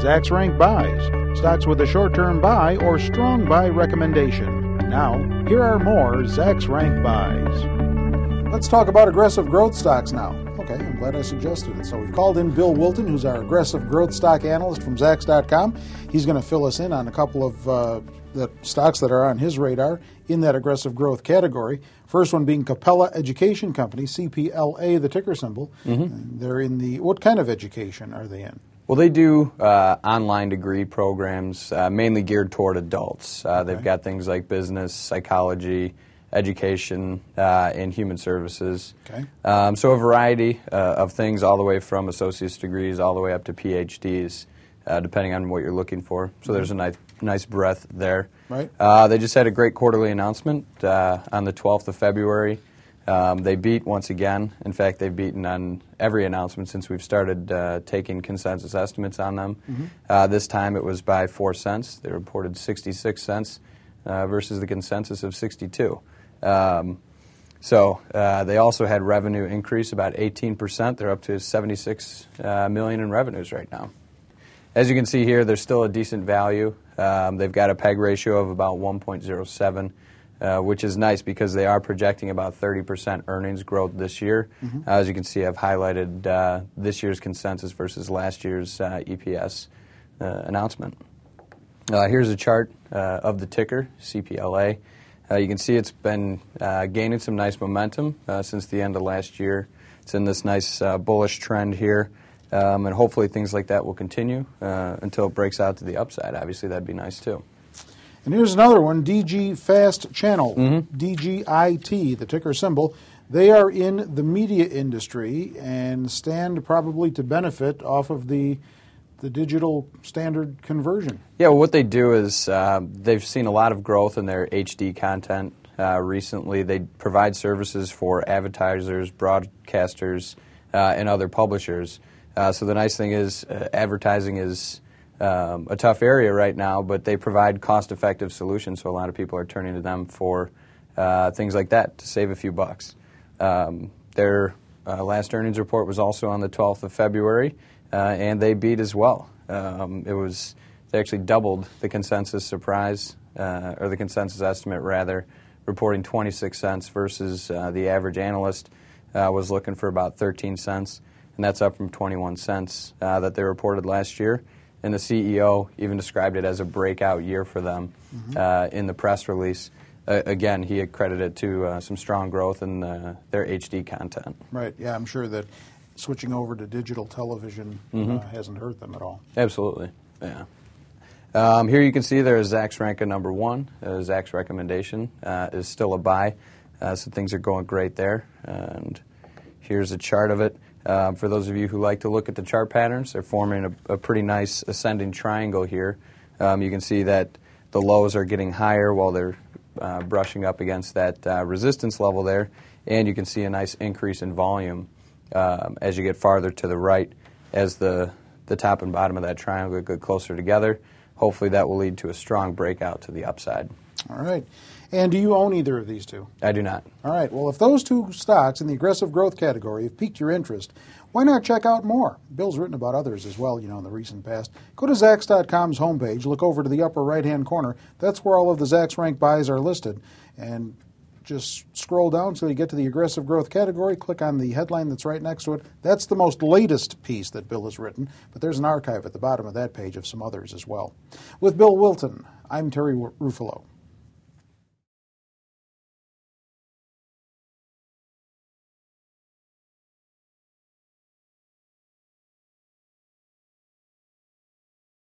Zacks Rank Buys, stocks with a short-term buy or strong buy recommendation. Now, here are more Zacks Rank Buys. Let's talk about aggressive growth stocks now. Okay, I'm glad I suggested it. So we've called in Bill Wilton, who's our aggressive growth stock analyst from Zacks.com. He's going to fill us in on a couple of the stocks that are on his radar in that aggressive growth category. First one being Capella Education Company, CPLA, the ticker symbol. Mm-hmm. They're in the, what kind of education are they in? Well, they do online degree programs, mainly geared toward adults. They've got things like business, psychology, education, and human services. Okay. So a variety of things, all the way from associate's degrees all the way up to PhDs, depending on what you're looking for. So there's a nice breadth there. Right. They just had a great quarterly announcement on the 12th of February. They beat once again. In fact, they've beaten on every announcement since we've started taking consensus estimates on them. Mm-hmm. This time it was by 4 cents. They reported 66 cents versus the consensus of 62. So they also had revenue increase about 18%. They're up to $76 million in revenues right now. As you can see here, there's still a decent value. They've got a PEG ratio of about 1.07. Which is nice because they are projecting about 30% earnings growth this year. Mm-hmm. As you can see, I've highlighted this year's consensus versus last year's EPS announcement. Here's a chart of the ticker, CPLA. You can see it's been gaining some nice momentum since the end of last year. It's in this nice bullish trend here, and hopefully things like that will continue until it breaks out to the upside. Obviously, that'd be nice too. And here's another one, DG FastChannel, mm-hmm. DGIT, the ticker symbol. They are in the media industry and stand probably to benefit off of the digital standard conversion. Yeah, well, what they do is they've seen a lot of growth in their HD content recently. They provide services for advertisers, broadcasters, and other publishers. So the nice thing is advertising is a tough area right now, but they provide cost-effective solutions, so a lot of people are turning to them for things like that to save a few bucks. Their last earnings report was also on the 12th of February, and they beat as well. They actually doubled the consensus surprise, or the consensus estimate rather, reporting 26 cents versus the average analyst was looking for about 13 cents, and that's up from 21 cents that they reported last year. And the CEO even described it as a breakout year for them mm-hmm. In the press release. Again, he accredited it to some strong growth in their HD content. Right. Yeah, I'm sure that switching over to digital television mm-hmm. Hasn't hurt them at all. Absolutely. Yeah. Here you can see there's Zacks rank at number 1. Zacks recommendation is still a buy, so things are going great there. And here's a chart of it. For those of you who like to look at the chart patterns, they're forming a pretty nice ascending triangle here. You can see that the lows are getting higher while they're brushing up against that resistance level there, and you can see a nice increase in volume as you get farther to the right as the top and bottom of that triangle get closer together. Hopefully that will lead to a strong breakout to the upside. All right. And do you own either of these two? I do not. All right. Well, if those two stocks in the aggressive growth category have piqued your interest, why not check out more? Bill's written about others as well, in the recent past. Go to Zacks.com's homepage, look over to the upper right-hand corner. That's where all of the Zacks rank buys are listed. And just scroll down till you get to the aggressive growth category. Click on the headline that's right next to it. That's the most latest piece that Bill has written, but there's an archive at the bottom of that page of some others as well. With Bill Wilton, I'm Terry Ruffalo.